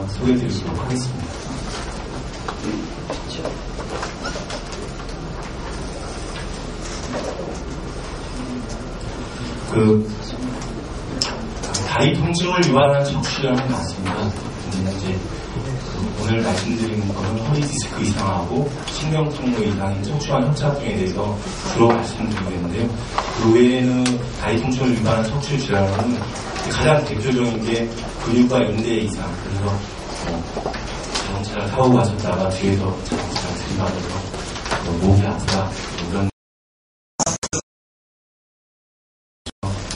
소개해드리도록 하겠습니다. 다리 통증을 유발하는 척추질환은 많습니다. 근데 이제 오늘 말씀드린 거는 허리 디스크 이상하고 신경통로 이상인 척추관 협착증에 대해서 주로 말씀드리겠는데요. 그 외에는 다리 통증을 유발하는 척추 질환은 가장 대표적인 게 근육과 인대 이상. 그래서 자동차를 타고 가셨다가 뒤에서 자동차를 들이받아서 목이 아프다 이런.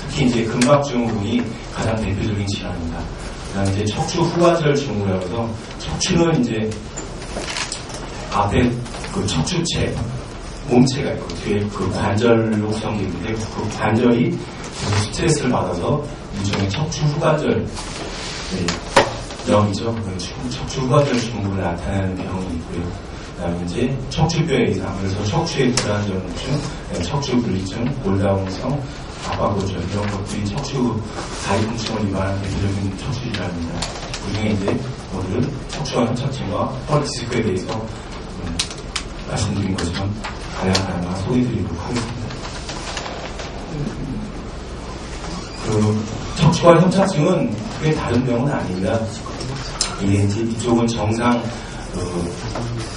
특히 이제 근막증 부분이 가장 대표적인 질환입니다. 그다음에 이제 척추 후관절 증후라고 해서 척추는 이제 앞에 그 척추체, 몸체가 있고 뒤에 그 관절로 구성되는데 그 관절이 계속 스트레스를 받아서 일종의 척추 후관절 병이죠. 척추 후관절 증후를 나타내는 병이 있고요. 그다음에 이제 척추뼈 이상, 그래서 척추의 불안전증, 척추 분리증, 골다공성, 아파고절 이런 것들이 척추 다리 통증을 유발하는 대표적인 척추 질환입니다. 그중에 이제 오늘은 척추관 협착증과 허리 디스크에 대해서 말씀드린 것처럼 하나하나 소개해드리도록 하겠습니다. 그 척추관 협착증은 크게 다른 병은 아닙니다. 이게 이제 이쪽은 정상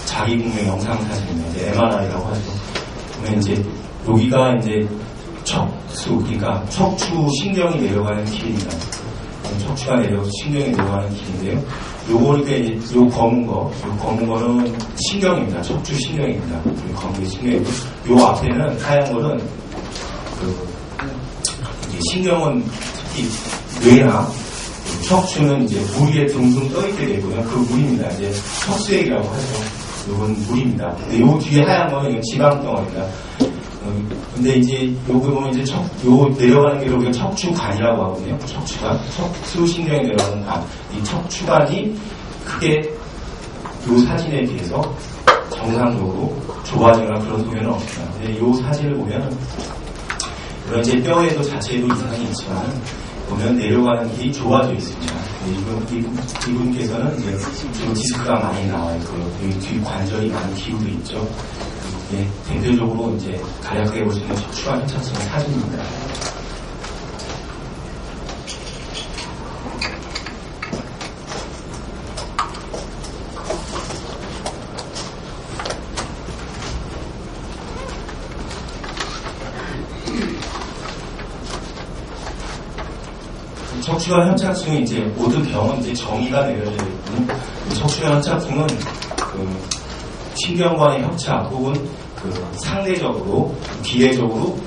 자기공명 영상 사진입니다. 이제 MRI라고 하죠. 그러면 이제 여기가 이제 척수, 그러니까 척추 신경이 내려가는 길입니다. 척추가 내려서 신경이 내려가는 길인데요. 요거니까 이제 요 검은 거는 신경입니다. 척추 신경입니다. 검은 게 신경이고, 요 앞에는 하얀 거는 이제 신경은 특히 뇌나 척추는 이제 물 위에 둥둥 떠있게 되고요. 그 물입니다. 이제 척수액이라고 하죠. 요건 물입니다. 근데 요 뒤에 하얀 거는 지방 덩어리입니다. 근데 이제 요거 보면 이제 요 내려가는 게 우리가 척추관이라고 하거든요. 척추관, 척추 신경이 내려가는 관. 이 척추관이 크게 요 사진에 비해서 정상적으로 좁아지거나 그런 소견은 없습니다. 근데 요 사진을 보면 물론 이제 뼈에도 자체에도 이상이 있지만 보면 내려가는 길이 좁아져 있습니다. 이분께서는 이제 지금 디스크가 많이 나와 있고요. 여기 뒤 관절이 많이 기울어 있죠. 예, 대표적으로 이제 간략하게 보시면 척추관 협착증 사진입니다. 척추관 협착증이 이제 모든 병은 이제 정의가 내려져 있거든요. 척추관 협착증은 신경관의 협착 혹은 상대적으로 비례적으로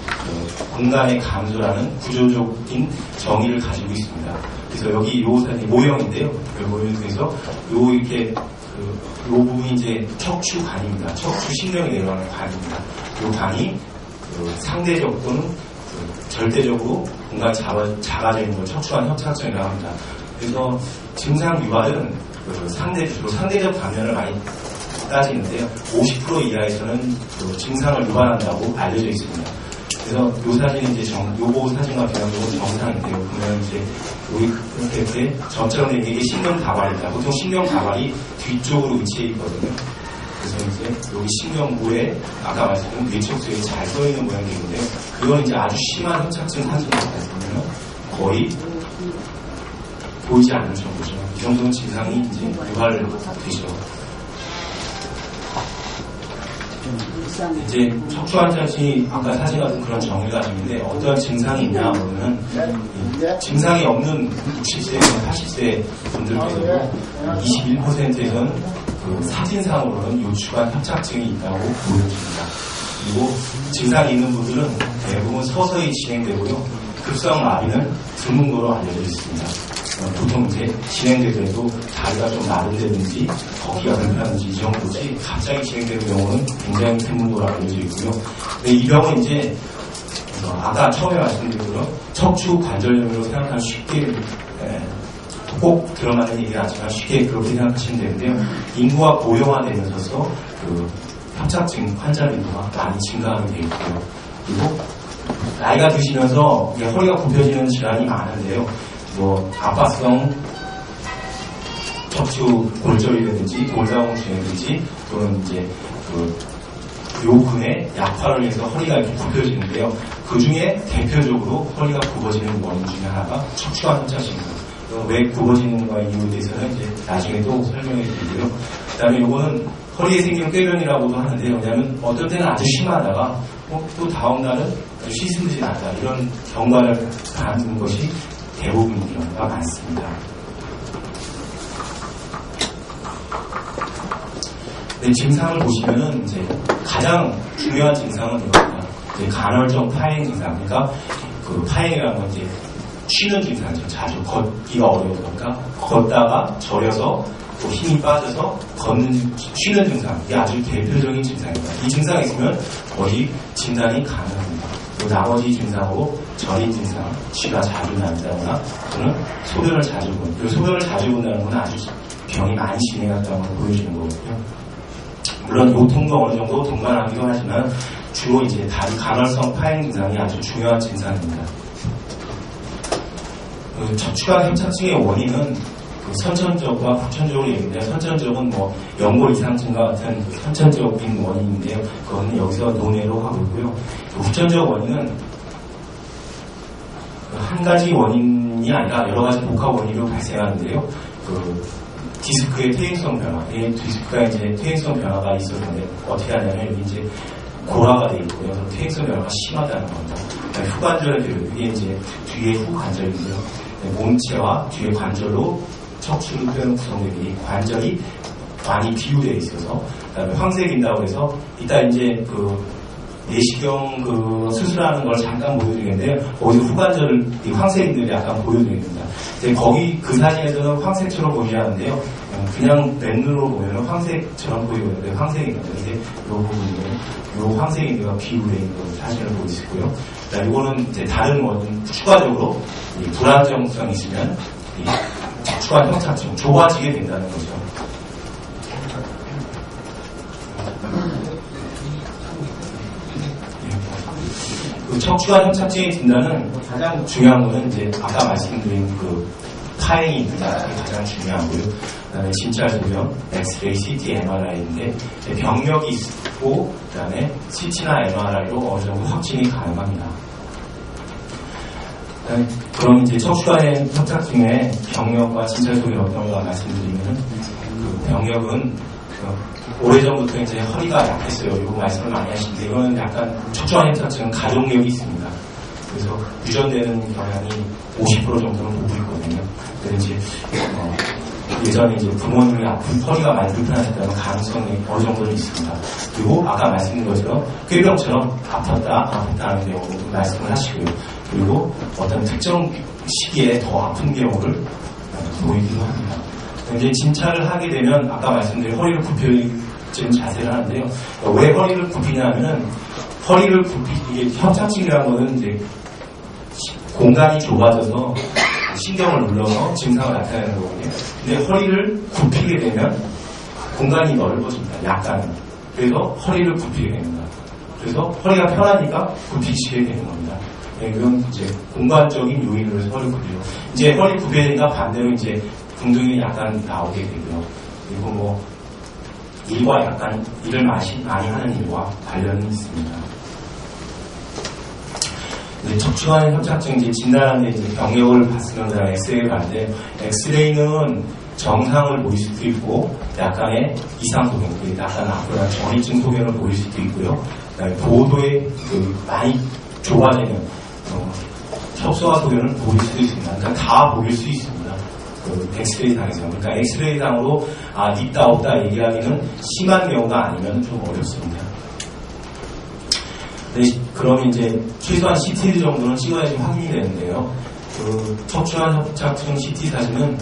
공간의 감소라는 구조적인 정의를 가지고 있습니다. 그래서 여기 요 사진 모형인데요. 그 모형 중에서 요 이렇게 요 부분이 이제 척추관입니다. 척추 신경이 내려가는 관입니다. 요 관이 상대적 또는 절대적으로 공간이 작아져 있는 걸 척추관 협착증이라고 합니다. 그래서 증상 유발은 주로 상대적 단면을 많이 따지는데요. 50% 이하에서는 증상을 유발한다고 알려져 있습니다. 그래서 이 사진이 이제 요거 사진과 비교하면 정상인데요. 보면 이제 여기 이렇게 점처럼 된 게 신경 다발입니다. 보통 신경 다발이 뒤쪽으로 위치해 있거든요. 그래서 이제 여기 신경부에 아까 말씀드린 뇌척수에 잘 써 있는 모양이 있는데요. 그건 이제 아주 심한 협착증 사진입니다. 보면 거의 보이지 않는 정도죠. 이 정도는 증상이 이제 유발되죠. 이제 척추관 협착증이 아까 사진 같은 그런 정의가 있는데 어떤 증상이 있냐 그러면 증상이 없는 60세, 80세 분들께서도 21%에서는 사진상으로는 요추관 협착증이 있다고 보여집니다. 그리고 증상이 있는 분들은 대부분 서서히 진행되고요. 급성 마비는 드문 거로 알려져 있습니다. 보통 이제 진행되더라도 다리가 좀 마른다든지 걷기가 불편한지 이 정도지 갑자기 진행되는 경우는 굉장히 드문 거로 알려져 있고요. 근데 이 병은 이제 아까 처음에 말씀드린 것처럼 척추 관절염으로 생각하면 쉽게 꼭 들어가는 얘기가 아니지만 쉽게 그렇게 생각하시면 되는데요. 인구가 고령화되면서 협착증 환자 빈도가 많이 증가하게 되어 있고요. 그리고 나이가 드시면서 허리가 굽혀지는 질환이 많은데요. 압박성 척추 골절이라든지 골다공증이라든지 또는 이제 요 근의 약화를 해서 허리가 이렇게 굽혀지는데요. 그 중에 대표적으로 허리가 굽어지는 원인 중에 하나가 척추관 협착증입니다. 왜 굽어지는가의 이유에 대해서는 이제 나중에 또 설명해 드리고요. 그 다음에 요거는 허리에 생기는 꾀변이라고도 하는데요. 왜냐하면 어떤 때는 아주 심하다가 또 다음 날은 씻음듯이 낫다. 이런 경과를 가는 것이 대부분인 경우가 많습니다. 네, 증상을 보시면은 이제 가장 중요한 증상은 이겁니다. 이제 간헐적 파행 증상. 그러니까 그 파행이라는 건 이제 쉬는 증상이죠. 자주 걷기가 어려우니까 걷다가 저려서 또 힘이 빠져서 쉬는 증상. 이게 아주 대표적인 증상입니다. 이 증상이 있으면 거의 진단이 가능합니다. 또 나머지 증상으로 저린 증상, 쥐가 자주 난다거나 또는 소변을 자주 본다. 소변을 자주 본다는 건 아주 병이 많이 진행했다는 걸 보여주는 거거든요. 물론 요통도 어느 정도 동반하기도 하지만 주로 이제 간헐성 파행 증상이 아주 중요한 증상입니다. 척추관 협착증의 원인은 선천적과 후천적으로 얘기합니다. 선천적은 연골 이상증과 같은 선천적인 원인인데요. 그거는 여기서 논외로 하고 있고요. 후천적 원인은 한 가지 원인이 아니라 여러 가지 복합 원인으로 발생하는데요. 디스크의 퇴행성 변화, 디스크가 이제 퇴행성 변화가 있었는데 어떻게 하냐면 여기 이제 고라가 되어 있고요. 퇴행성 변화가 심하다는 겁니다. 후관절의 비율, 이게 이제 뒤에 후관절인데요. 몸체와 뒤에 관절로 척추를 펴는 구성들이 관절이 많이 비유되어 있어서 그다음에 황색인다고 해서 이따 이제 내시경 수술하는 걸 잠깐 보여드리겠는데요. 거기서 후관절을 황색인들이 약간 보여드립니다. 거기 그 사진에서는 황색처럼 보이지 않는데요. 그냥 맨눈으로 보면 황색처럼 보이거든요. 황색인들. 근데 이 부분은 이 황색인들과 비유되어 있는 사진을 보여주고요. 이거는 이제 다른 추가적으로 불안정성이 있으면 척추관 협착증 좁아지게 된다는 거죠. 척추관 협착증의 진단은 가장 중요한 거는 이제 아까 말씀드린 파행이 있는 게 가장 중요하고요. 그다음에 진찰 소견, 엑스레이, CT, MRI인데 병력이 있고 그다음에 CT나 MRI로 어느 정도 확진이 가능합니다. 그럼 이제 척추관의 협착증의 병력과 진찰 소견 어떤가 말씀드리면은 병력은 오래전부터 이제 허리가 약했어요. 이거 말씀을 많이 하시는데 이거는 약간 척추관 협착증은 가족력이 있습니다. 그래서 유전되는 경향이 50% 정도는 보고 있거든요. 그래서 이제 예전에 이제 부모님이 허리가 많이 불편하셨다면 가능성이 어느 정도는 있습니다. 그리고 아까 말씀드린 것처럼 꾀병처럼 아팠다 하는 경우 말씀을 하시고요. 그리고 어떤 특정 시기에 더 아픈 경우를 보이기도 합니다. 이제 진찰을 하게 되면 아까 말씀드린 허리를 굽히는 자세를 하는데요. 왜 허리를 굽히냐면은 이게 협착증이라는 거는 이제 공간이 좁아져서 신경을 눌러서 증상을 나타내는 거거든요. 근데 허리를 굽히게 되면 공간이 넓어집니다. 약간은. 그래서 허리를 굽히게 됩니다. 그래서 허리가 편하니까 굽히시게 되는 겁니다. 이건 이제 공간적인 요인으로 해서 허리 굽히죠. 이제 허리 굽히니까 반대로 이제 궁둥이 약간 나오게 되고요. 그리고 일과 약간 일을 많이 하는 일과 관련이 있습니다. 척추관 협착증 이제 진단하는데 이제 병력을 봤으면 엑스레이를 봤는데 엑스레이는 정상을 보일 수도 있고 약간의 이상 소견, 약간 아프다 전이증 소견을 보일 수도 있고요. 그다음에 보도에 많이 좁아지는 협소화 소견을 보일 수도 있습니다. 그러니까 다 보일 수 있습니다. 엑스레이 상에서. 그러니까 엑스레이 상으로 있다 없다 얘기하기는 심한 경우가 아니면 좀 어렵습니다. 그럼 이제 최소한 CT 정도는 찍어야지 확인이 되는데요. 척추관 협착증 CT 사진은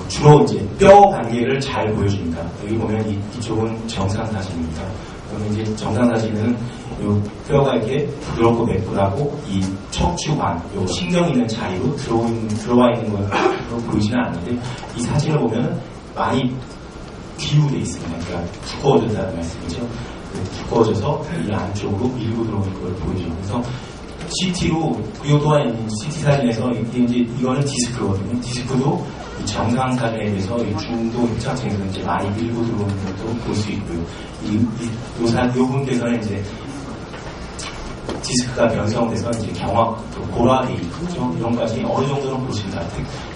주로 이제 뼈 관계를 잘 보여줍니다. 여기 보면 이쪽은 정상 사진입니다. 그러면 이제 정상 사진은 이 뼈가 이렇게 부드럽고 매끈하고 이 척추관, 이 신경 있는 자리로 들어와 있는 것으로 보이지는 않는데 이 사진을 보면 많이 비유되어 있습니다. 그러니까 두꺼워졌다는 말씀이죠. 두꺼워져서 이 안쪽으로 밀고 들어오는 걸 보여줘요. 그래서 CT로, 그리고 또한 CT 사진에서 이거는 디스크거든요. 디스크도 이 정상 사정에 대해서 이 중도 협착증에서 이제 많이 밀고 들어오는 것도 볼 수 있고요. 이 분께서는 이제 디스크가 변성돼서 이제 경화, 또 고라리, 그렇죠? 이런 것까지 어느 정도는 보신다.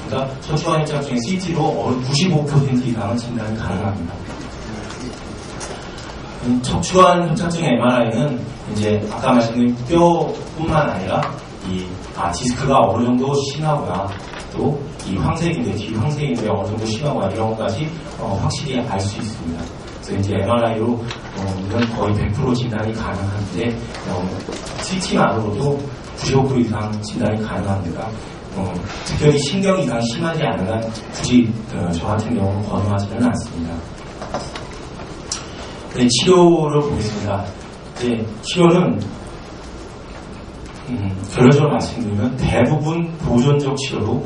그러니까 척추관 협착증의 CT로 95% 이상은 진단이 가능합니다. 척추관 협착증 MRI는 이제 아까 말씀드린 뼈뿐만 아니라 디스크가 어느 정도 심하거나 또 이 황색인데 뒤 황색인데 어느 정도 심하거나 이런 것까지 확실히 알 수 있습니다. 그래서 이제 MRI로 이건 거의 100% 진단이 가능한데 CT만으로도 95% 이상 진단이 가능합니다. 특별히 신경 이상 심하지 않은 한 굳이 저 같은 경우는 권유하지는 않습니다. 네, 치료를 보겠습니다. 네, 치료는 결론적으로 말씀드리면 대부분 보존적 치료로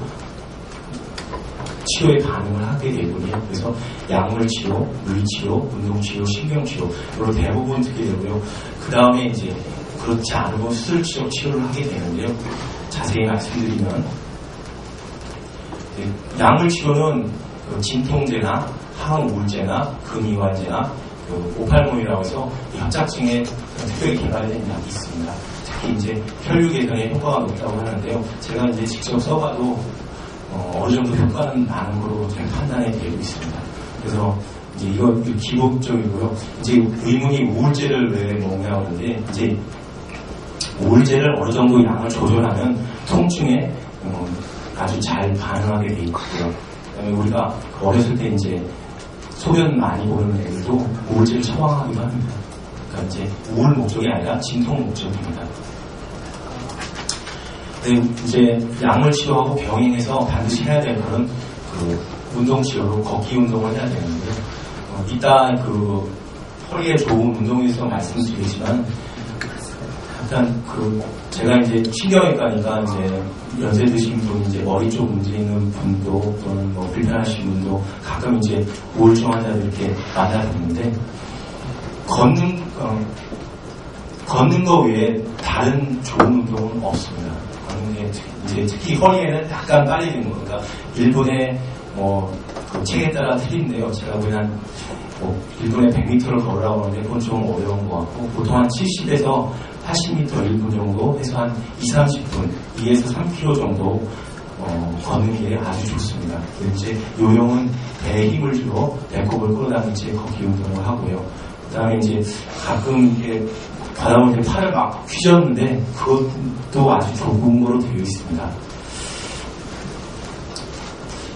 치료에 반응을 하게 되고요. 그래서 약물치료, 물리치료, 운동치료, 신경치료 이런 대부분 듣게 되고요. 그 다음에 이제 그렇지 않고 수술치료 치료를 하게 되는데요. 자세히 말씀드리면 약물치료는 진통제나 항우울제나 근이완제나 오팔몬이라고 해서 협착증에 특별히 개발된 약이 있습니다. 특히 이제 혈류 개선에 효과가 높다고 하는데요. 제가 이제 직접 써봐도 어느 정도 효과는 나는 거로 잘 판단이 되고 있습니다. 그래서 이제 이거 기본적이고요. 이제 의문이 우울제를 왜 먹냐고 하는데 이제 우울제를 어느 정도 양을 조절하면 통증에 아주 잘 반응하게 돼 있고요. 그다음에 우리가 어렸을 때 이제 소변 많이 보는 애들도 우울제를 처방하기도 합니다. 그러니까 이제 우울 목적이 아니라 진통 목적입니다. 이제 약물 치료하고 병행해서 반드시 해야 될 거는 운동치료로 걷기 운동을 해야 되는데 이따 허리에 좋은 운동에 대해서 말씀드리지만 약간 제가 이제 신경외과니까 이제 연세 드신 분, 이제 머리 쪽 문제 있는 분도 또는 뭐 불편하신 분도 가끔 이제 우울증 환자들 이렇게 만나뵙는데 걷는 거 외에 다른 좋은 운동은 없습니다. 이제 특히 허리에는 약간 빨리 되는 겁니다. 일본의 책에 따라 틀린데요. 제가 보기엔 일본에 100m를 걸으라고 하는데 그건 좀 어려운 것 같고 보통 한 70에서 80m 1분 정도 해서 한 2-30분 2에서 3km 정도 걷는 게 아주 좋습니다. 이제 요령은 배에 힘을 주고 배꼽을 끌어당긴 채 걷기 운동을 하고요. 그 다음에 이제 가끔 이렇게 가다 보니 팔을 막 휘젓는데 그것도 아주 좋은 거로 되어 있습니다.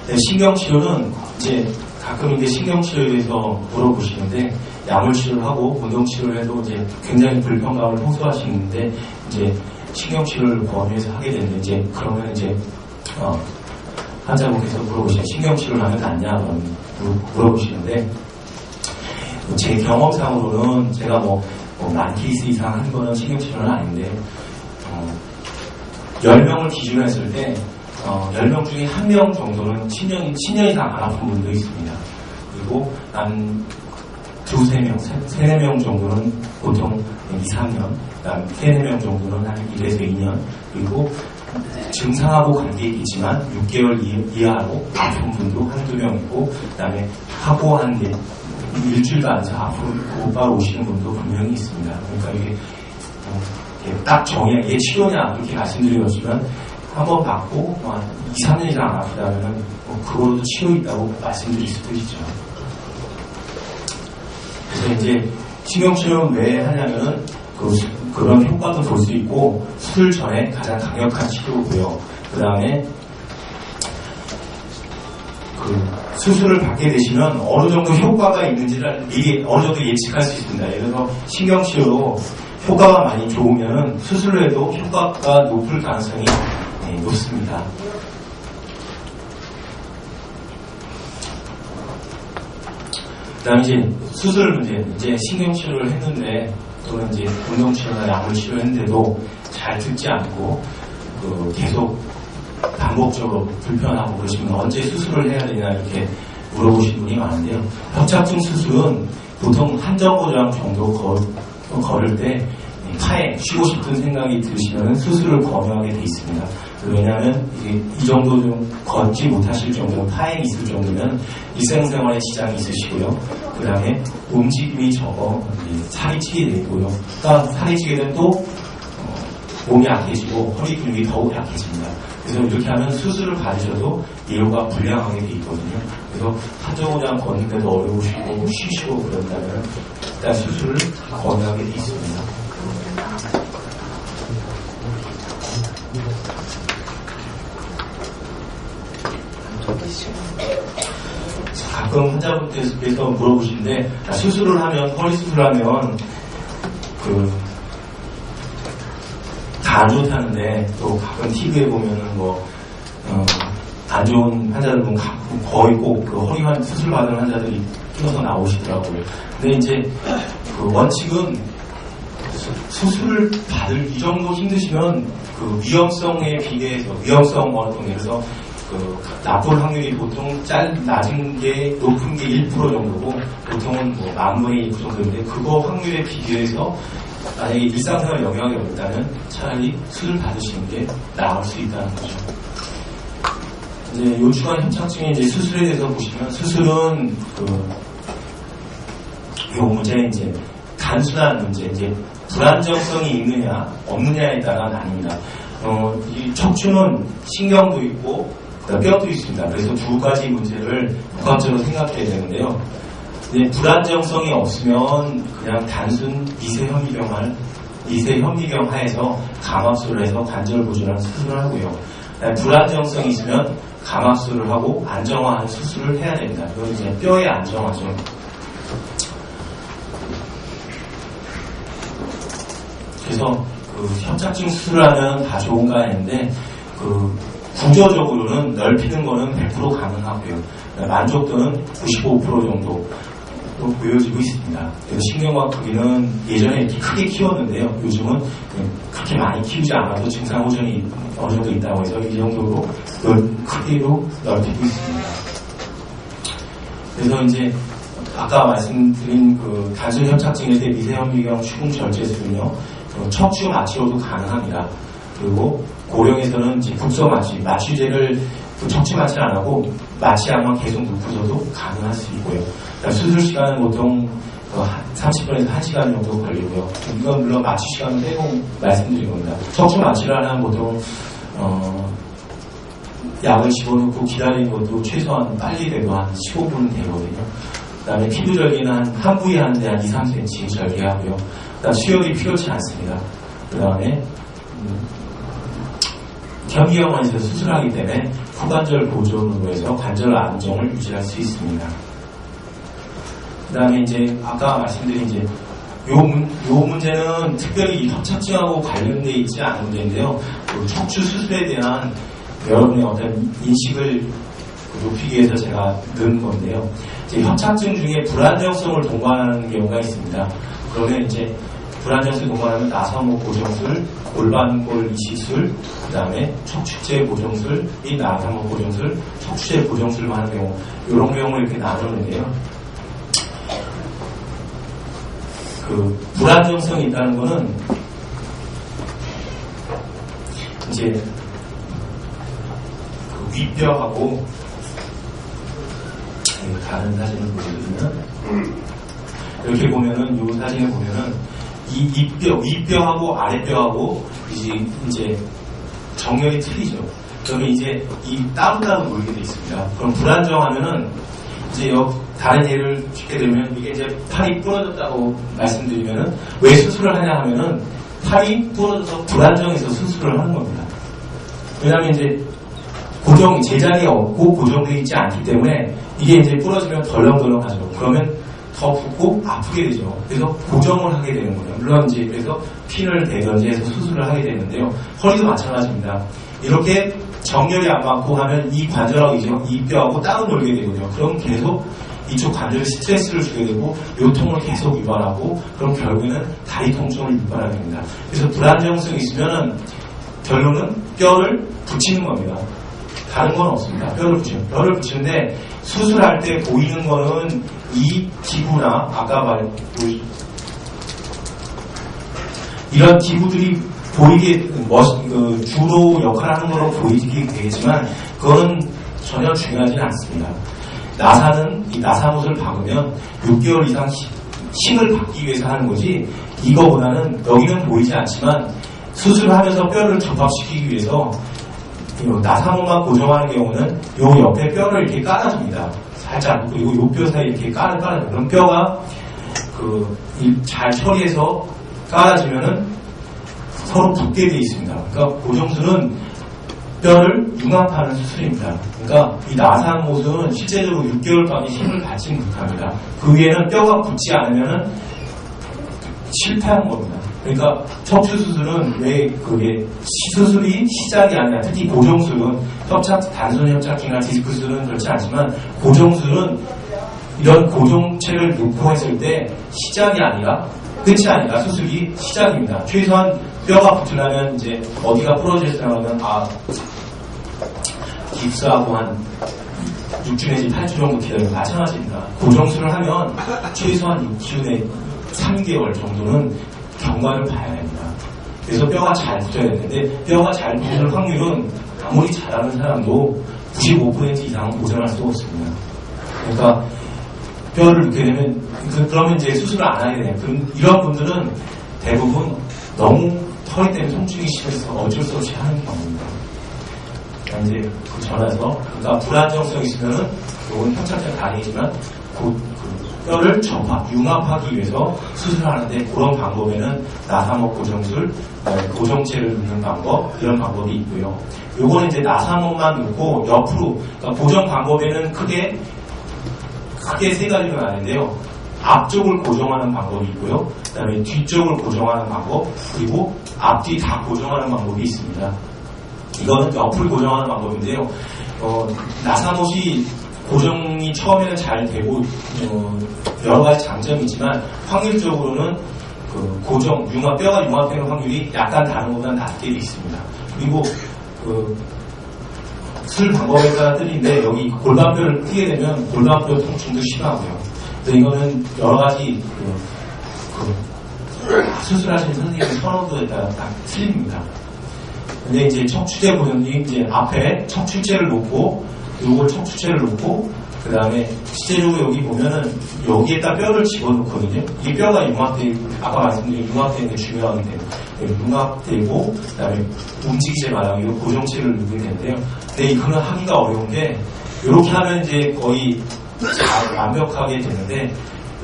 네, 신경치료는 이제 가끔 이제 신경치료에 대해서 물어보시는데 약물치료를 하고 운동치료를 해도 이제 굉장히 불편감을 호소하시는데 이제 신경치료를 권유해서 하게 되는데 이제 그러면 이제 환자분께서 물어보시면 신경치료를 하면 낫냐 물어보시는데 제 경험상으로는 제가 만 케이스 이상 한 거는 신경치료는 아닌데 10명을 기준으로 했을 때 10명 중에 1명 정도는 10년 이상 안 아픈 분도 있습니다. 그리고 한 2-3명, 3-4명 정도는 보통 2-3년, 그다음 3-4명 정도는 한 1에서 2년, 그리고 증상하고 관계있지만 6개월 이하로 아픈 분도 한두 명 있고, 그다음에 하고 한 일주일도 안 돼서 아프고 바로 오시는 분도 분명히 있습니다. 그러니까 이게 딱 이게 치료냐 이렇게 말씀드렸지만 한번 받고 2-3년 이상 안 아프다면 그걸로도 치료 있다고 말씀드릴 수도 있죠. 그래서 이제 신경치료는 왜 하냐면은 그런 효과도 볼 수 있고 수술 전에 가장 강력한 치료고요. 그 다음에 수술을 받게 되시면 어느 정도 효과가 있는지를 미리 어느 정도 예측할 수 있습니다. 예를 들어서 신경치료로 효과가 많이 좋으면 수술을 해도 효과가 높을 가능성이 높습니다. 그 다음에 이제 수술 문제, 이제 신경치료를 했는데 또는 이제 운동치료나 약물치료를 했는데도 잘 듣지 않고 계속 반복적으로 불편하고 그러시면 언제 수술을 해야 되냐 이렇게 물어보시는 분이 많은데요. 협착증 수술은 보통 한 정거장 정도 걸을 때 파에 쉬고 싶은 생각이 드시면 수술을 권유하게 돼 있습니다. 왜냐하면 이 정도 좀 걷지 못하실 정도, 파행이 있을 정도면 일상생활에 지장이 있으시고요. 그 다음에 움직임이 적어 살이 찌게 되고요. 그러니까 살이 찌게 되면 또 몸이 약해지고 허리 근육이 더욱 약해집니다. 그래서 이렇게 하면 수술을 받으셔도 예후가 불량하게 돼 있거든요. 그래서 한정거장 걷는데도 어려우시고 쉬시고 그런다면 일단 수술을 권하게 돼 있습니다. 가끔 환자분께서 물어보시는데 수술을 하면, 허리 수술을 하면 다 안 좋다는데 또 가끔 TV에 보면은 안 좋은 환자들 보면 거의 꼭 허리만 수술 받은 환자들이 끼어서 나오시더라고요. 근데 이제 원칙은 수술을 받을 이 정도 힘드시면 위험성에 비례해서 위험성 어느 정도, 그래서 나쁠 확률이 보통 낮은 게 높은 게 1% 정도고 보통은 10,000분의 1 정도인데 그거 확률에 비교해서 만약에 일상생활 영향이 없다면 차라리 수술 받으시는 게 나을 수 있다는 거죠. 이제 요추관 협착증의 이제 수술에 대해서 보시면 수술은 요 문제는 이제 단순한 문제, 이제 불안정성이 있느냐 없느냐에 따라 나뉩니다. 이 척추는 신경도 있고 뼈도 있습니다. 그래서 두 가지 문제를 복합적으로 생각해야 되는데요. 불안정성이 없으면 그냥 단순 미세현미경 하에서 감압술을 해서 관절 보존하는 수술을 하고요. 불안정성이 있으면 감압술을 하고 안정화하는 수술을 해야 됩니다. 그건 이제 뼈의 안정화죠. 그래서 협착증 수술을 하면 다 좋은가 했는데 구조적으로는 넓히는 거는 100% 가능하고요. 만족도는 95% 정도 보여지고 있습니다. 그래서 신경과학 크기는 예전에 이렇게 크게 키웠는데요. 요즘은 그렇게 많이 키우지 않아도 증상 호전이 어느 정도 있다고 해서 이 정도로 크기로 넓히고 있습니다. 그래서 이제 아까 말씀드린 단순 협착증일 때 미세현미경 추궁 절제술은요, 척추 마취로도 가능합니다. 그리고 고령에서는 이제 국소 마취제를 척추 마취를 안 하고 마취약만 계속 놓고서도 가능할 수 있고요. 그러니까 수술 시간은 보통 30분에서 1시간 정도 걸리고요. 이건 물론 마취 시간은 빼고 말씀드린 겁니다. 척추 마취를 하면 보통 약을 집어넣고 기다리는 것도 최소한 빨리 돼도 한 15분 되거든요. 그 다음에 피부 절개는 한 부위 하는데 한 2, 3cm 절개하고요. 그 다음 수혈이 필요치 않습니다. 그 다음에 현미경화에서 수술하기 때문에 후관절 보존으로 해서 관절 안정을 유지할 수 있습니다. 그 다음에 이제 아까 말씀드린 이제 요 문제는 특별히 협착증하고 관련돼 있지 않은 문제인데요. 척추 수술에 대한 여러분의 어떤 인식을 높이기 위해서 제가 넣은 건데요. 이제 협착증 중에 불안정성을 동반하는 경우가 있습니다. 그러면 이제 불안정성을 동반하면 나사목 고정술, 골반골 이식술, 그 다음에 척추체 고정술, 이 나사목 고정술, 척추체 고정술만 하는 경우, 이런 경우를 이렇게 나누는데요. 불안정성이 있다는 거는 이제 윗뼈하고 다른 사진을 보여드리면 이렇게 보면은 이 사진을 보면은 이 윗뼈하고 아랫뼈하고 이제 정렬이 틀리죠. 그러면 이제 이 따로따로 놀게 돼 있습니다. 그럼 불안정하면은 이제 다른 예를 쉽게 들면 이게 이제 팔이 부러졌다고 말씀드리면은 왜 수술을 하냐 하면은 팔이 부러져서 불안정해서 수술을 하는 겁니다. 왜냐하면 이제 제자리가 없고 고정되어 있지 않기 때문에 이게 이제 부러지면 덜렁덜렁하죠. 그러면 더 붓고 아프게 되죠. 그래서 고정을 하게 되는 거예요. 물론 이제 그래서 핀을 대든지 해서 수술을 하게 되는데요. 허리도 마찬가지입니다. 이렇게 정렬이 안 맞고 하면 이 관절하고 이 뼈하고 따로 놀게 되거든요. 그럼 계속 이쪽 관절에 스트레스를 주게 되고 요통을 계속 유발하고 그럼 결국에는 다리 통증을 유발하게 됩니다. 그래서 불안정성이 있으면은 결론은 뼈를 붙이는 겁니다. 다른 건 없습니다. 뼈를 붙이는데 수술할 때 보이는 거는 이 기구나 아까 이런 기구들이 보이게 주로 역할하는 걸로 보이게 되겠지만 그거는 전혀 중요하지는 않습니다. 나사는 이 나사못을 박으면 6개월 이상 힘을 받기 위해서 하는 거지 이거보다는 여기는 보이지 않지만 수술을 하면서 뼈를 접합시키기 위해서 나사못만 고정하는 경우는 요 옆에 뼈를 이렇게 깔아줍니다. 살짝 그리고 요 뼈 사이에 이렇게 깔아줍니다. 그럼 뼈가 잘 처리해서 깔아주면은 서로 붙게 돼 있습니다. 그러니까 고정술은 뼈를 융합하는 수술입니다. 그러니까 이 나사못은 실제적으로 6개월까지 힘을 받지 못합니다. 그 위에는 뼈가 붙지 않으면은 실패한 겁니다. 그러니까 척추 수술은 왜 그게 수술이 시작이 아니라 특히 고정술은 단순 협착증이나 디스크 수술은 그렇지 않지만 고정술은 이런 고정체를 놓고 했을 때 시작이 아니라 끝이 아니라 수술이 시작입니다. 최소한 뼈가 붙으려면 이제 어디가 부러졌으면 깁스하고 한 6주 내지 8주 정도 기다리면 마찬가지입니다. 고정술을 하면 최소한 6주 내 3개월 정도는 경과를 봐야 됩니다. 그래서 뼈가 잘 붙어야 되는데 뼈가 잘 붙을 확률은 아무리 잘하는 사람도 95% 이상은 보장할 수가 없습니다. 그러니까 뼈를 넣게 되면 그러면 이제 수술을 안 하게 돼요. 이런 분들은 대부분 너무 허리 때문에 통증이 심해서 어쩔 수 없이 하는 경우입니다. 그러니까 이제 전화해서 그러니까 불안정성이 있으면은 이건 협착증 다행이지만 뼈를 융합하기 위해서 수술을 하는데 그런 방법에는 나사못 고정술, 고정체를 넣는 방법 이런 방법이 있고요. 요거는 이제 나사못만 넣고 옆으로 그러니까 고정 방법에는 크게 세 가지로 나뉘는데요. 앞쪽을 고정하는 방법이 있고요. 그 다음에 뒤쪽을 고정하는 방법, 그리고 앞뒤 다 고정하는 방법이 있습니다. 이거는 옆을 고정하는 방법인데요. 나사못이 고정이 처음에는 잘 되고 여러 가지 장점이 있지만 확률적으로는 뼈가 융합되는 확률이 약간 다른 것보다는 낮게 있습니다. 그리고 술 방법에 따라 틀린데 여기 골반뼈를 크게 되면 골반뼈 통증도 심하고요. 그래서 이거는 여러 가지 수술하시는 선생님의 선호도에 따라 다 틀립니다. 근데 이제 척추제 보정이 이제 앞에 척추체를 놓고 요걸 척추체를 놓고 그 다음에 실제적으로 여기 보면은 여기에다 뼈를 집어넣거든요. 이 뼈가 아까 말씀드린 융합되는 게 중요하기 때문에 융합되고 그 다음에 움직이지 말라고 고정체를 넣게 되는데요. 근데 이거는 하기가 어려운 게 이렇게 하면 이제 거의 잘 완벽하게 되는데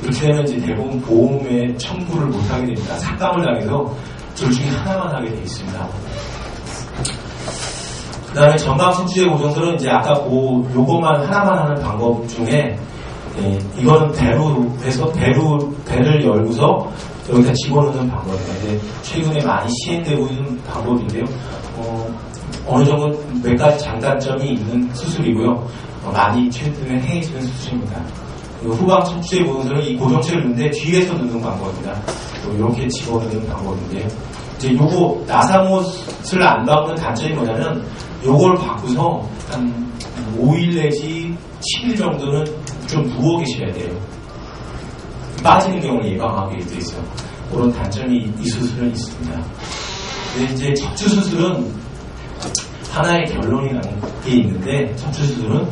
이렇게 되면 이제 대부분 보험에 청구를 못하게 됩니다. 삭감을 당해서 둘 중에 하나만 하게 되어 있습니다. 그 다음에 전방 척추의 고정술은 이제 아까 요것만 하나만 하는 방법 중에 이거는 배로 해서 배를 열고서 여기다 집어넣는 방법인데 최근에 많이 시행되고 있는 방법인데요. 어느 정도 몇 가지 장단점이 있는 수술이고요. 많이 최근에 행해지는 수술입니다. 후방 척추의 고정술은 이 고정체를 넣는데 뒤에서 넣는 방법입니다. 이렇게 집어넣는 방법인데요. 이제 요거 나사못을 안 박는 단점이 뭐냐면 요걸 바꾸서 한 5일 내지 10일 정도는 좀 누워 계셔야 돼요. 빠지는 경우를 예방하기 위해 있어요. 그런 단점이 이 수술은 있습니다. 근데 이제 척추 수술은 하나의 결론이 나는 게 있는데 척추 수술은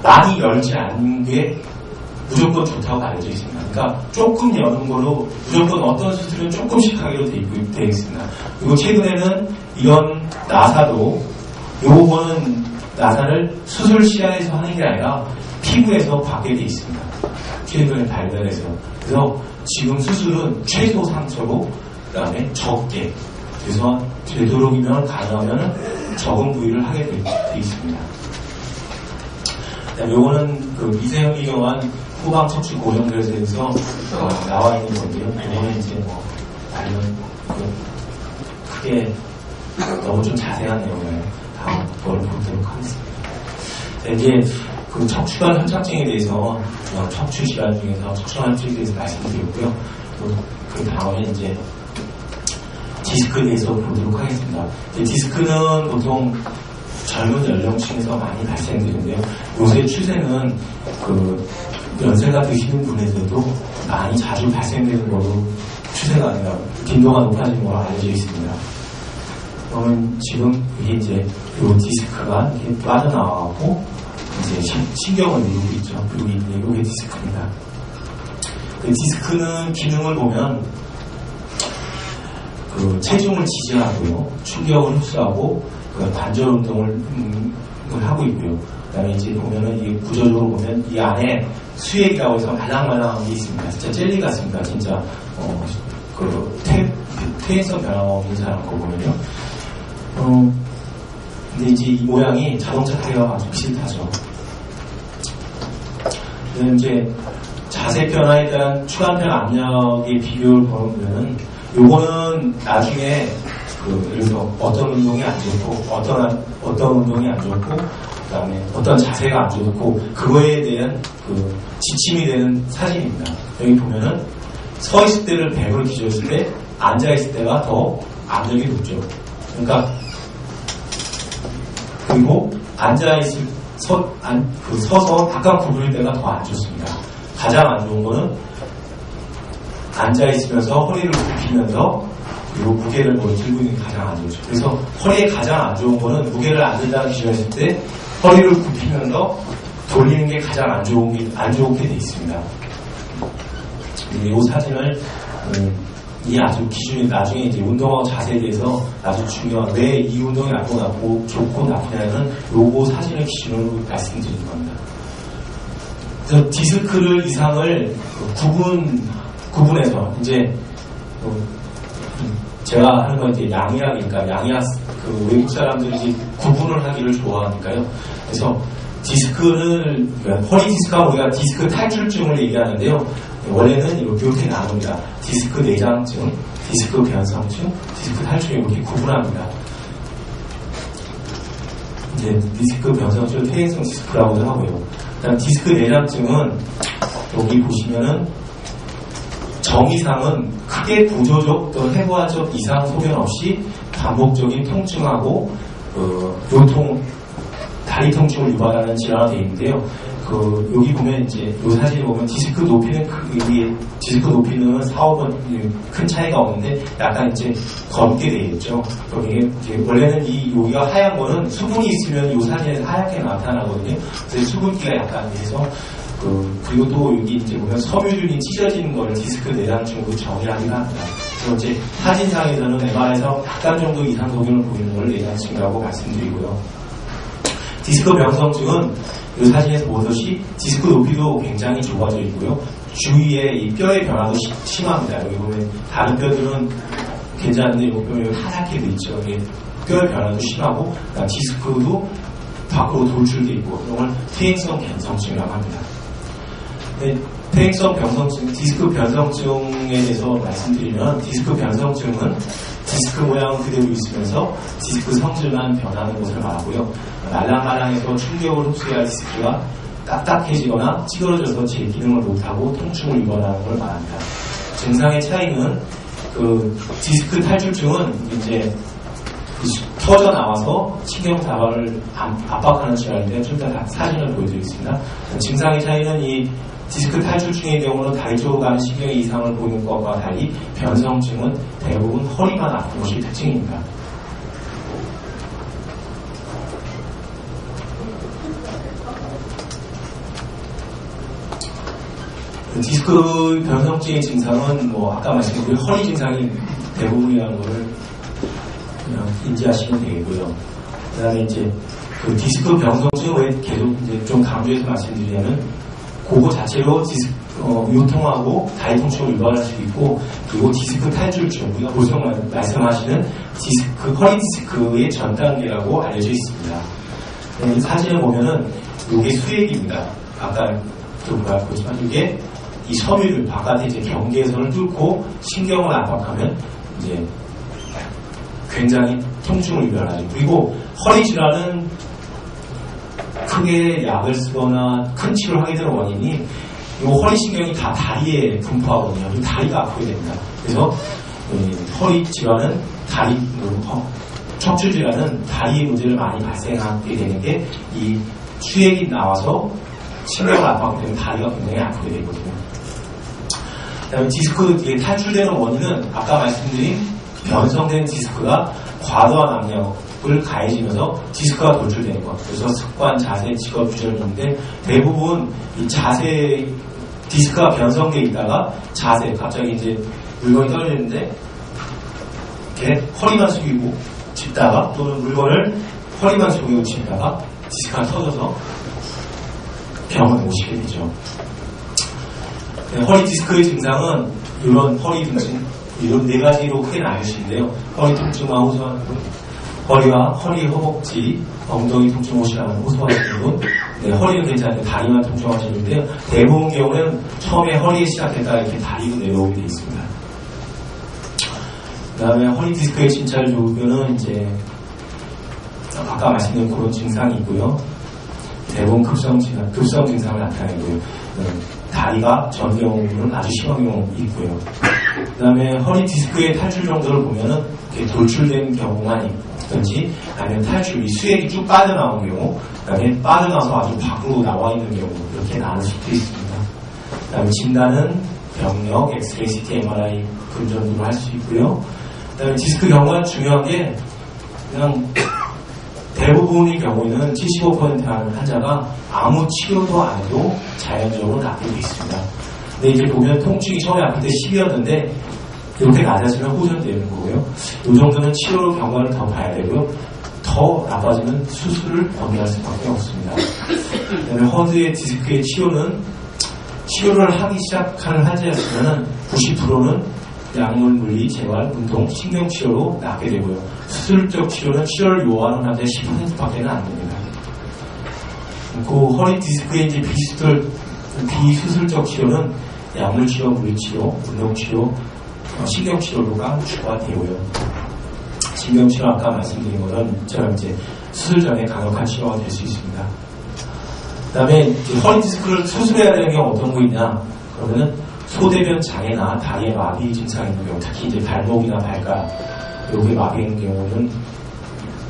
많이 열지 않는 게 무조건 좋다고 알려져 있습니다. 그러니까 조금 여는 걸로 무조건 어떤 수술은 조금씩 하기로 되어 있습니다. 그리고 최근에는 이런 나사도 요거는 나사를 수술 시야에서 하는 게 아니라 피부에서 받게 되어 있습니다. 최근에 발달해서. 그래서 지금 수술은 최소 상처로 그 다음에 적게 그래서 되도록이면 가능하면 적은 부위를 하게 되어 있습니다. 요거는 그 미세현미경한 후방 척추 고정술에 대해서 나와 있는 건데요. 요거는 이제 관련 크게 너무 좀 자세한 내용을 다음 걸 보도록 하겠습니다. 이제 그 척추관 협착증에 대해서 척추 질환 중에서 척추관 협착증에 대해서 말씀드렸고요. 또 그 다음에 이제 디스크에 대해서 보도록 하겠습니다. 디스크는 보통 젊은 연령층에서 많이 발생되는데요. 요새 추세는 그 연세가 드시는 분에서도 많이 자주 발생되는 걸로 추세가 아니라 빈도가 높아지는 걸로 알려져 있습니다. 그러면 지금 이게 이제 요 디스크가 이렇게 빠져나와갖고 이제 신경을 누르고 있죠. 여기 이게 디스크입니다. 그 디스크는 기능을 보면 그 체중을 지지하고요, 충격을 흡수하고 그 관절 운동을 하고 있고요. 그다음에 이제 보면은 이 구조적으로 보면 이 안에 수액이라고 해서 말랑말랑한 게 있습니다. 진짜 젤리 같습니다. 진짜 그 퇴행성 변화가 없는 사람 거 보면요. 근데 이제 이 모양이 자동차 타이어와 아주 비슷하죠. 근데 이제 자세 변화에 대한 추간편 압력의 비교를 보면은 요거는 나중에 예를 들어 어떤 운동이 안 좋고 어떤 운동이 안 좋고 그다음에 어떤 자세가 안 좋고 그거에 대한 그 지침이 되는 사진입니다. 여기 보면은 서 있을 때를 100으로 기준했을 때 앉아 있을 때가 더 압력이 높죠. 그러니까 그리고 앉아 있을 서서 약간 구부릴 때가 더 안 좋습니다. 가장 안 좋은 거는 앉아 있으면서 허리를 굽히면서 그리고 무게를 들고 있는 게 가장 안 좋죠. 그래서 허리에 가장 안 좋은 거는 무게를 안 든다는 기준했을 때 허리를 굽히면서 돌리는 게 가장 안 좋게 돼 있습니다. 이 사진을 이 아주 기준이 나중에 이제 운동하고 자세에 대해서 아주 중요한 왜 이 운동이 좋고 나쁘냐는 요거 사진을 기준으로 말씀드리는 겁니다. 그래서 디스크를 이상을 구분해서 이제 제가 하는 건 이제 양의학이니까 양의학 그 외국 사람들이 이제 구분을 하기를 좋아하니까요. 그래서 디스크를 허리 디스크가 우리가 디스크 탈출증을 얘기하는데요. 원래는 이렇게 나눕니다. 디스크 내장증, 디스크 변성증, 디스크 탈출 이렇게 구분합니다. 이제 디스크 변성증 퇴행성 디스크라고도 하고요. 그다음 디스크 내장증은 여기 보시면은 정이상은 크게 구조적 또는 해부학적 이상 소견 없이 반복적인 통증하고 다리 통증을 유발하는 질환이 되어 있는데요. 여기 보면 이제 이 사진을 보면 디스크 높이는 디스크 높이는 4, 5번 큰 차이가 없는데 약간 이제 검게 되어 있죠. 여기 원래는 여기가 하얀 거는 수분이 있으면 이 사진에서 하얗게 나타나거든요. 그래서 수분기가 약간 돼서 그리고 또 여기 이제 보면 섬유균이 찢어지는 거를 디스크 내장증으로 정의하기도 합니다. 그래서 이제 사진상에서는 MR에서 약간 정도 이상 소견을 보이는 걸 내장증이라고 말씀드리고요. 디스크 변성증은 이 사진에서 보듯이 디스크 높이도 굉장히 좁아져 있고요. 주위에 이 뼈의 변화도 심합니다. 여기 보면 다른 뼈들은 괜찮은데 이 뼈는 하얗게 돼 있죠. 뼈의 변화도 심하고 디스크도 밖으로 돌출돼 있고 이런 걸 퇴행성 변성증이라고 합니다. 퇴행성 변성증, 디스크 변성증에 대해서 말씀드리면 디스크 변성증은 디스크 모양은 그대로 있으면서 디스크 성질만 변하는 것을 말하고요. 말랑말랑해서 충격을 흡수해야 할 디스크가 딱딱해지거나 찌그러져서 제 기능을 못하고 통증을 유발하는 걸 말합니다. 증상의 차이는 디스크 탈출증은 이제 터져 나와서 신경 다발을 압박하는 질환인데 좀 이따 사진을 보여드리겠습니다. 증상의 차이는 이 디스크 탈출증의 경우는 다리 쪽으로 가는 신경의 이상을 보이는 것과 달리 변성증은 대부분 허리만 아픈 것이 특징입니다. 디스크 변성증의 증상은 아까 말씀드린 허리 증상이 대부분이라는 것을 그냥 인지하시면 되겠고요. 그 다음에 이제 디스크 변성증을 계속 이제 좀 강조해서 말씀드리자면 그거 자체로 요통하고 다리 통증을 유발할 수 있고, 그리고 디스크 탈출증, 우리가 보통 말씀하시는 허리 디스크의 전 단계라고 알려져 있습니다. 이 사진을 보면은 이게 수액입니다. 아까 보지만 이게 이 섬유를 바깥에 이제 경계선을 뚫고 신경을 압박하면 이제 굉장히 통증을 유발하죠. 그리고 허리 질환은 크게 약을 쓰거나 큰 치료를 하게 되는 원인이 이 허리신경이 다 다리에 분포하거든요. 이 다리가 아프게 됩니다. 그래서 허리 질환은 척추 질환은 다리에 문제를 많이 발생하게 되는 게 이 수액이 나와서 신경을 압박하게 되면 다리가 굉장히 아프게 되거든요. 그다음에 디스크 탈출되는 원인은 아까 말씀드린 변성된 디스크가 과도한 압력을 가해지면서 디스크가 돌출되는 것. 그래서 습관, 자세, 직업 유전인데 대부분 이 자세 디스크가 변성돼 있다가 자세 갑자기 이제 물건이 떨어지는데 이렇게 허리만 숙이고 짚다가 또는 물건을 허리만 숙이고 짚다가 디스크가 터져서 병원에 오시게 되죠. 허리 디스크의 증상은 이런 허리 통증, 이런 네 가지로 크게 나눌 수 있는데요. 허리 통증만 호소하는 분, 허리와 허리, 허벅지, 엉덩이 통증 호소하시는 분, 네, 허리는 괜찮은데 다리만 통증하시는데요. 대부분 경우는 처음에 허리에 시작했다가 이렇게 다리로 내려오게 되어 있습니다. 그 다음에 허리 디스크의 진찰을 좋으면은 이제 아까 말씀드린 그런 증상이 있고요. 대부분 급성 증상을 나타내고요. 다리가 전 경우는 아주 심한 경우 있고요. 그 다음에 허리 디스크의 탈출 정도를 보면은 이렇게 돌출된 경우만 있든지 아니면 탈출이 수액이 쭉 빠져나온 경우, 그 다음에 빠져나와서 아주 밖으로 나와 있는 경우 이렇게 나눌 수도 있습니다. 그 다음에 진단은 병력, 엑스레이, CT, MRI 근전으로 할 수 있고요. 그 다음에 디스크 경우가 중요한 게 그냥 대부분의 경우에는 75% 하는 환자가 아무 치료도 안 해도 자연적으로 낫게 되어 있습니다. 근데 이제 보면 통증이 처음에 아플 때 10이었는데 이렇게 낮아지면 호전되는 거고요. 이 정도는 치료로 경과를 더 봐야 되고요. 더 나빠지면 수술을 권유할 수밖에 없습니다. 그다음에 허드의 디스크의 치료를 하기 시작하는 환자였으면 90%는 약물, 물리, 재활, 운동, 신경치료로 낫게 되고요. 수술적 치료는 치료를 요하는 환자의 10%밖에는 안 됩니다. 그 허리 디스크의 이제 비수술적 치료는 약물 치료, 물리 치료, 운동 치료, 신경치료가 주가 되고요. 신경치료 아까 말씀드린 것처럼 이제 수술 전에 강력한 치료가 될 수 있습니다. 그 다음에 허리 디스크를 수술해야 되는 경우 어떤 거 있냐? 그러면은 소대변 장애나 다리에 마비 증상이 있는 경우, 특히 이제 발목이나 발가락, 여기 마비 있는 경우는,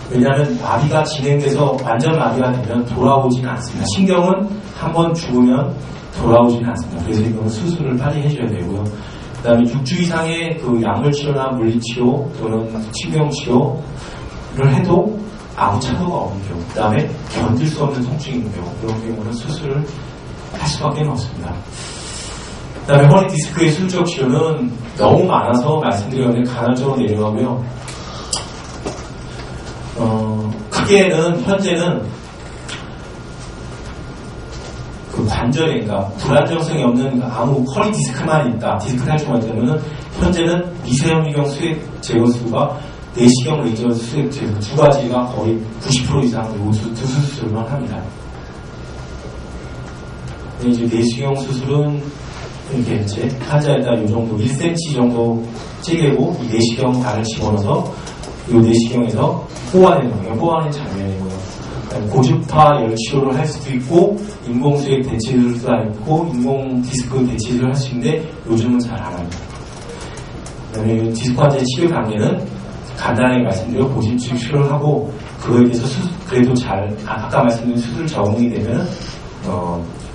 왜냐하면 마비가 진행돼서 완전 마비가 되면 돌아오지는 않습니다. 신경은 한번 죽으면 돌아오지는 않습니다. 그래서 이건 수술을 빨리 해줘야 되고요. 그 다음에 6주 이상의 그 약물치료나 물리치료 또는 신경치료를 해도 아무 차도가 없는 경우, 그 다음에 견딜 수 없는 통증이 있는 경우, 이런 경우는 수술을 할 수밖에 없습니다. 그 다음에 허리 디스크의 수술적 치료는 너무 많아서 말씀드렸는데 간헐적으로 내려가고요. 크게는 현재는 그 관절에, 그러니까 불안정성이 없는 아무 허리 디스크만 있다, 디스크 탈출만 있다면은 현재는 미세현미경 수액 제거술과 내시경 레이저 수액 제거 두 가지가 거의 90% 이상 두 수술만 합니다. 근데 이제 내시경 수술은 이렇게 이제 환자에다 이 정도 1cm 정도 찌개고 이 내시경 관을 집어넣어서 이 내시경에서 뽑아내는 거예요. 뽑아내는 장면이고요. 고주파 열치료를 할 수도 있고 인공수액 대치를 수도 있고 인공 디스크 대치를 할 수 있는데 요즘은 잘 안 합니다. 그다음에 디스크 환자의 치료 단계는 간단하게 말씀드려 보심축 치료를 하고 그거에 대해서 그래도 아까 말씀드린 수술 적응이 되면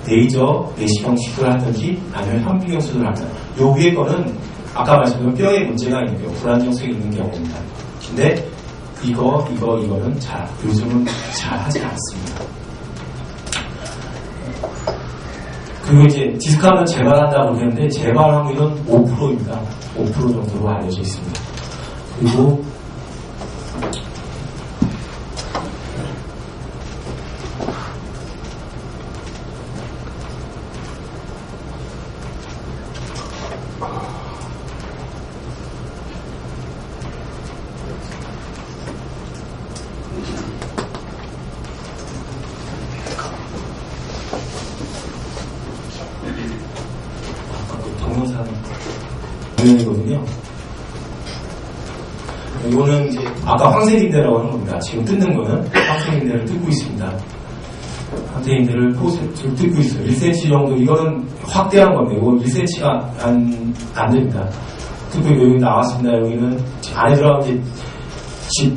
레이저, 내시경 수술을 하든지 아니면 현미경 수술을 합니다. 요 위에 거는 아까 말씀드린 뼈에 문제가 있는 경우, 불안정성이 있는 경우입니다. 근데 이거는 요즘은 잘 하지 않습니다. 그리고 이제 디스크하면 재발한다고 그랬는데 재발 확률은 5%입니다. 5% 정도로 알려져 있습니다. 그리고 이거는요. 이거는 이제 아까 황색인대라고 하는 겁니다. 지금 뜯는 거는 황색인대를 뜯고 있습니다. 황색인대를 포스를 뜯고 있어요. 1cm 정도. 이거는 확대한 겁니다. 이거 1cm가 안 됩니다. 뜯고 여기 나왔습니다. 여기는 안에 들어가면 이제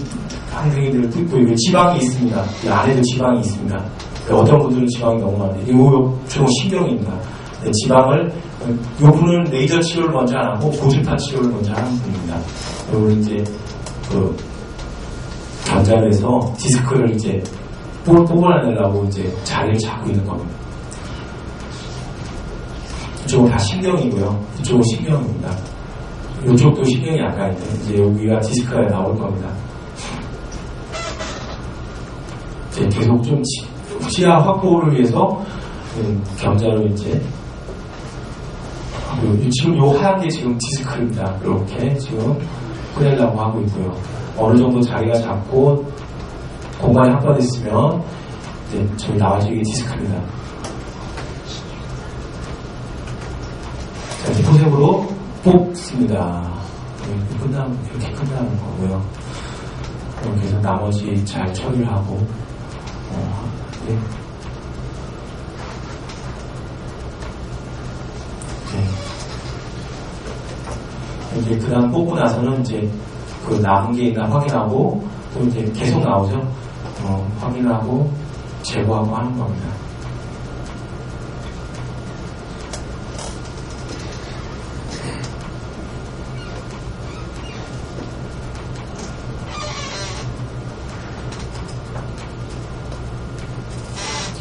황색인대를 뜯고 여기 지방이 있습니다. 이 안에도 지방이 있습니다. 어떤 분들은 지방이 너무 많은데 이거 좀 신경입니다. 지방을 이 분은 레이저 치료를 먼저 안 하고 고주파 치료를 먼저 하는 분입니다. 그리고 이제 그 견자를 해서 디스크를 이제 뽑아내려고 이제 자리를 잡고 있는 겁니다. 이쪽은 다 신경이고요. 이쪽은 신경입니다. 이쪽도 신경이 약간 이제 여기가 디스크가 나올 겁니다. 이제 계속 좀 시야 확보를 위해서 견자로 이제 지금 요 하얀 게 지금 디스크입니다. 이렇게 지금 꺼내려고 하고 있고요. 어느 정도 자리가 잡고 공간이 확보됐으면 이제 저기 나와서 이게 디스크입니다. 자, 이제 포색으로 뽑습니다. 이렇게 끝나는 거고요. 이렇게 해서 나머지 잘 처리를 하고, 네. 이제 그 다음 뽑고 나서는 이제 그 남은 게 있나 확인하고 또 이제 계속 나오죠. 확인하고 제거하고 하는 겁니다.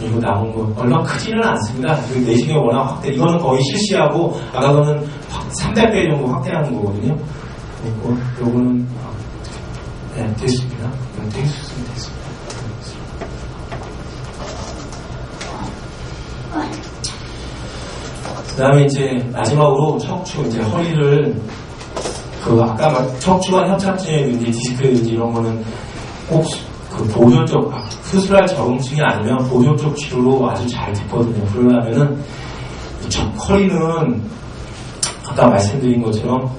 이거 남은 거 얼마 크지는 않습니다. 내시경이 워낙 확대, 이거는 거의 실시하고 아까 거는 300배 정도 확대하는 거거든요. 그리고 요거는 네, 됐습니다. 됐습니다. 그 다음에 이제 마지막으로 척추, 이제 허리를 아까 척추관 협착증이든지 디스크라든지 이런 거는 꼭 그 보존적, 수술할 적응증이 아니면 보존적 치료로 아주 잘 됐거든요. 그러려면은 허리는 아까 말씀드린 것처럼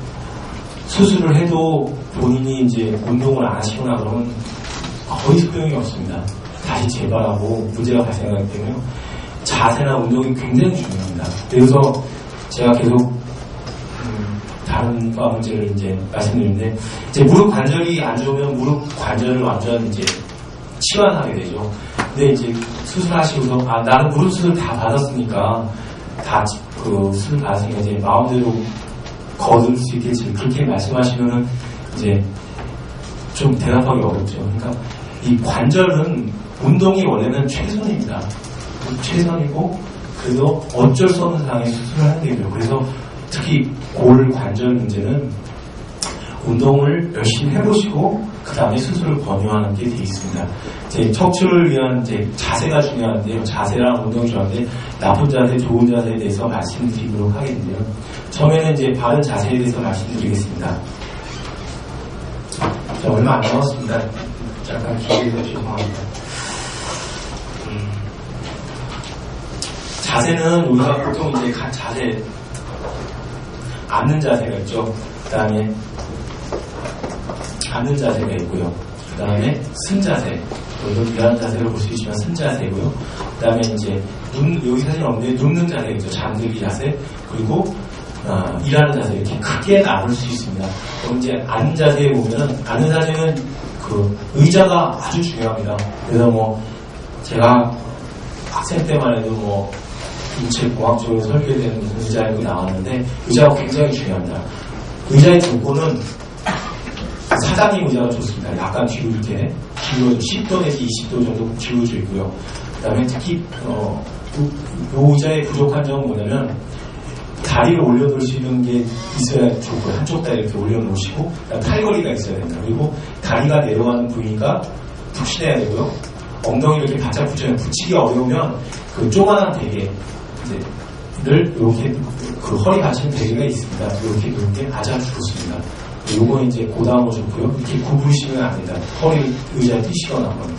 수술을 해도 본인이 이제 운동을 안 하시거나 그러면 거의 소용이 없습니다. 다시 재발하고 문제가 발생하기 때문에 자세나 운동이 굉장히 중요합니다. 그래서 제가 계속 다른 과 문제를 이제 말씀드리는데, 이제 무릎 관절이 안 좋으면 무릎 관절을 완전 이제 치환하게 되죠. 근데 이제 수술하시고서 나는 무릎 수술 다 받았으니까 다 그 수술 받았으니까 이제 마음대로 거둘 수 있겠지, 그렇게 말씀하시면은 이제 좀 대답하기 어렵죠. 그러니까 이 관절은 운동이 원래는 최선입니다. 최선이고 그래도 어쩔 수 없는 상황에 수술을 하는 게 돼요. 그래서 특히 골 관절 문제는 운동을 열심히 해보시고 그 다음에 수술을 권유하는 게 돼 있습니다. 제 척추를 위한 이제 자세가 중요한데요. 자세랑 운동이 중요한데 나쁜 자세, 좋은 자세에 대해서 말씀드리도록 하겠는데요. 처음에는 이제 바른 자세에 대해서 말씀드리겠습니다. 자, 얼마 안 남았습니다. 잠깐 기회해서 죄송합니다. 자세는 우리가 보통 이제 자세, 앉는 자세가 있죠. 그 다음에 앉는 자세가 있고요. 그 다음에 쓴 자세, 여기서 일하는 자세를 볼 수 있지만 쓴 자세고요. 그 다음에 이제 여기 사진 없는데 눕는 자세 있죠. 잠들기 자세, 그리고 일하는 자세, 이렇게 크게 나눌 수 있습니다. 그럼 이제 앉는 자세에 보면은, 앉는 자세는 그 의자가 아주 중요합니다. 그래서 뭐 제가 학생 때만 해도 뭐 인체공학적으로 설계된 의자에도 나왔는데 의자가 굉장히 중요합니다. 의자의 조건은 사장님 의자가 좋습니다. 약간 뒤로 이렇게 기울어져 10도 내지 20도 정도 기울어져 있고요. 그 다음에 특히 이 의자의 부족한 점은 뭐냐면 다리를 올려놓을 수 있는 게 있어야 좋고요. 한쪽 다리 이렇게 올려놓으시고 팔걸이가 있어야 됩니다. 그리고 다리가 내려가는 부위가 푹신해야 되고요. 엉덩이를 이렇게 바짝 붙이기가 어려우면 그 조그만한 베개 를 이렇게 그 허리 받치는 베개가 있습니다. 이렇게 놓은 게 아주 좋습니다. 요건 이제 고다음으로 좋고요. 이렇게 구부리시면 안 됩니다. 허리 의자에 뛰시거나 하면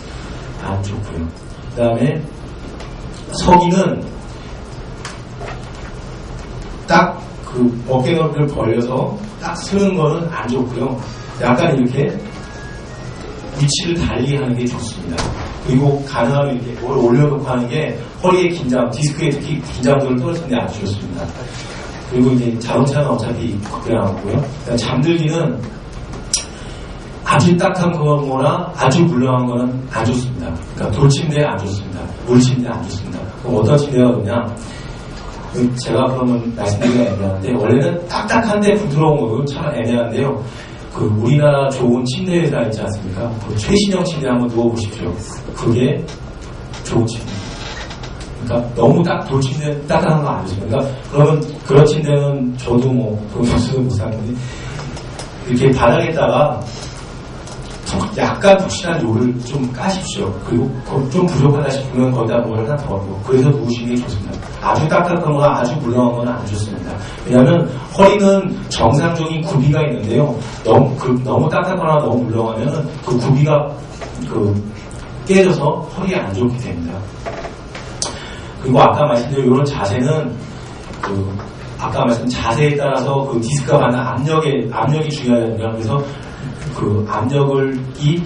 안 좋고요. 그 다음에 서기는 딱 그 어깨너비를 벌려서 딱 서는 거는 안 좋고요. 약간 이렇게 위치를 달리 하는 게 좋습니다. 그리고 가능하면 이렇게 뭘 올려놓고 하는 게 허리의 긴장, 디스크에 특히 긴장도를 떨어뜨리는 데 아주 좋습니다. 그리고 이제 자동차는 어차피 걱정하고요. 잠들기는 아주 딱한 거나 아주 물렁한 거는 안 좋습니다. 그러니까 돌침대에 안 좋습니다. 물침대에 안 좋습니다. 그럼 어떤 침대가 좋냐? 제가 그러면 말씀드리기가 애매한데, 원래는 딱딱한데 부드러운 거고 참 애매한데요. 그 우리나라 좋은 침대 회사 있지 않습니까? 그 최신형 침대 한번 누워보십시오. 그게 좋은 침대. 그러니까 너무 돌침대 딱딱한 거 아니죠. 그러니까 그러면 그런 침대는 저도 뭐 교수도 못 사는데 이렇게 바닥에다가 약간 푹신한 요를 좀 까십시오. 그리고 좀 부족하다 싶으면 거기다 뭘 하나 더 넣고 그래서 누우시는 게 좋습니다. 아주 딱딱한 거나 아주 물렁한 건 안 좋습니다. 왜냐하면 허리는 정상적인 굽이가 있는데요. 너무 딱딱하거나 너무 물렁하면 그 굽이가 깨져서 허리에 안 좋게 됩니다. 그리고 아까 말씀드린 이런 자세는 아까 말씀 자세에 따라서 그 디스크가 받는 압력이 중요합니다. 그래서 그 압력이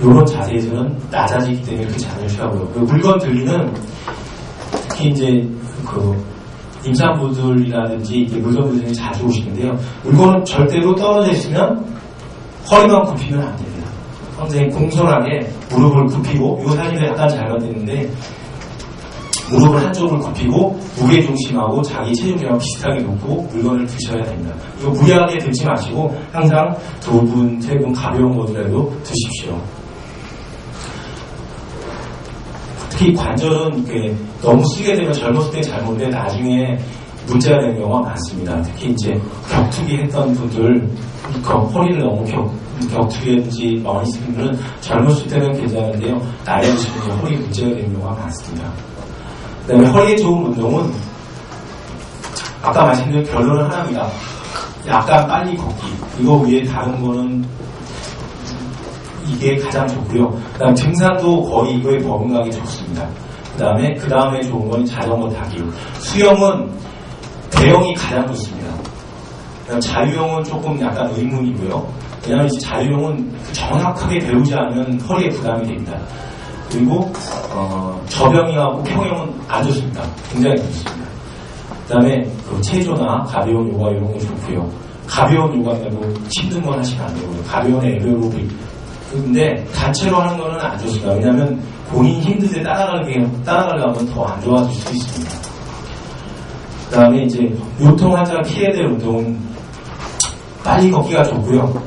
이런 자세에서는 낮아지기 때문에 이렇게 자세를 취하고요. 그 물건 들기는 특히 이제 임산부들이라든지 물건들이 자주 오시는데요. 물건은 절대로 떨어져 있으면 허리만 굽히면 안 됩니다. 굉장히 공손하게 무릎을 굽히고, 이 사진도 약간 잘못됐는데 무릎을 한쪽을 굽히고 무게중심하고 자기 체중이랑 비슷하게 놓고 물건을 드셔야 됩니다. 이거 무리하게 들지 마시고 항상 2분, 3분 가벼운 것이라도 드십시오. 특히 관절은 이렇게 너무 쓰게 되면 젊었을 때 잘못돼 나중에 문제가 되는 경우가 많습니다. 특히 이제 격투기 했던 분들, 허리를 너무 격투기든지 많이 쓰는 분들은 젊었을 때는 괜찮은데요. 나이가 드시면 허리 문제가 되는 경우가 많습니다. 그 다음에 허리에 좋은 운동은 아까 말씀드린 결론은 하나입니다. 약간 빨리 걷기. 이거 위에 다른 거는 이게 가장 좋고요. 그 다음 등산도 거의 이거에 버금가기 좋습니다. 그 다음에 좋은 건 자전거 타기. 수영은 배영이 가장 좋습니다. 자유형은 조금 약간 의문이고요. 왜냐하면 이제 자유형은 정확하게 배우지 않으면 허리에 부담이 됩니다. 그리고 저병이하고 평형은 안 좋습니다. 굉장히 안 좋습니다. 그 다음에 체조나 가벼운 요가 이런 거 좋고요. 가벼운 요가 말고 힘든 건 하시면 안 되고요. 가벼운 에어로빅. 근데 단체로 하는 거는 안 좋습니다. 왜냐하면 본인이 힘든데 따라가려면 더 안 좋아질 수 있습니다. 그 다음에 이제 요통 환자가 피해야 될 운동은 빨리 걷기가 좋고요.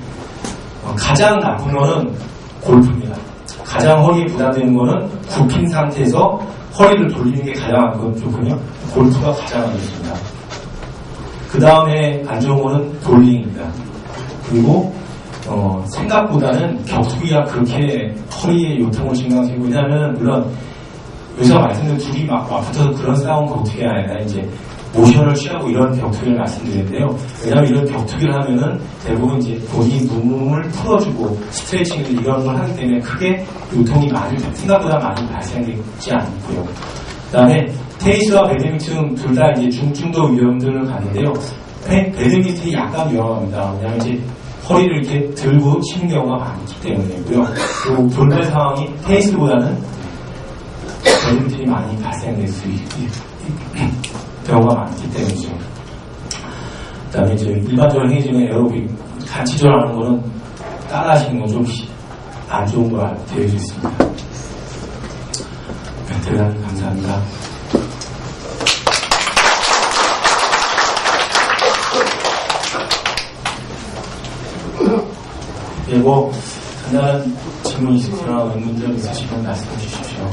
가장 나쁜 거는 골프입니다. 가장 허리에 부담되는 거는 굽힌 상태에서 허리를 돌리는 게 가장 안 좋군요. 골프가 가장 안 좋습니다. 그 다음에 안 좋은 거는 볼링입니다. 그리고 생각보다는 격투기가 그렇게 허리에 요통을 신경쓰고, 왜냐하면 물론 요새 말씀드린 둘이 막 맞붙어서 그런 싸움 격투기가 아니라 이제 모션을 취하고 이런 격투기를 말씀드리는데요. 왜냐하면 이런 격투기를 하면은 대부분 이제 본인 몸을 풀어주고 스트레칭 이런 걸 하기 때문에 크게 요통이 생각보다 많이 발생되지 않고요. 그 다음에 테니스와 배드민턴 둘 다 이제 중증도 위험들을 가는데요. 배드민턴이 약간 위험합니다. 왜냐하면 이제 허리를 이렇게 들고 치는 경우가 많기 때문이고요. 그리고 돌발 상황이 테니스보다는 배드민턴이 많이 발생될 수 있는 경우가 많기 때문이죠. 그 다음에 이제 일반적으로 행해지는 에어로빅 같이 조절하는 거는 따라 하시는 건 좀 안 좋은 걸 되어 있습니다. 대단히 감사합니다. 그리고 간단한 질문 있으시거나 의문점 있으시면 말씀해 주십시오.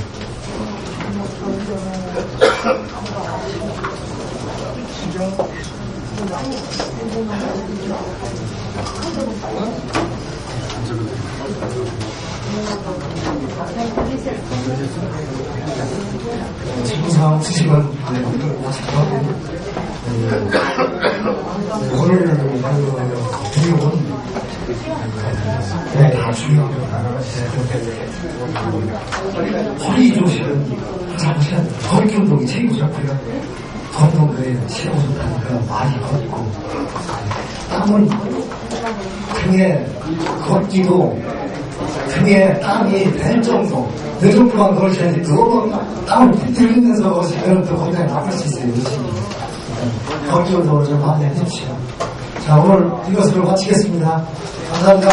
질문사항 없으시면 오늘 내용은 다 중요합니다. 허리 조실은 잠시만 허리 운동이 제일 좋고요. 건동도에 최고 좋다니까 많이 걷고, 땀은 등에 걷기도 등에 땀이 될 정도, 그 정도만 걸으셔야지, 그거는 땀을 비틀리면서 걸으시면 또 굉장히 나쁠 수 있어요. 걷기 운동을 좀 많이 해주십시오. 자, 오늘 이것으로 마치겠습니다. 감사합니다.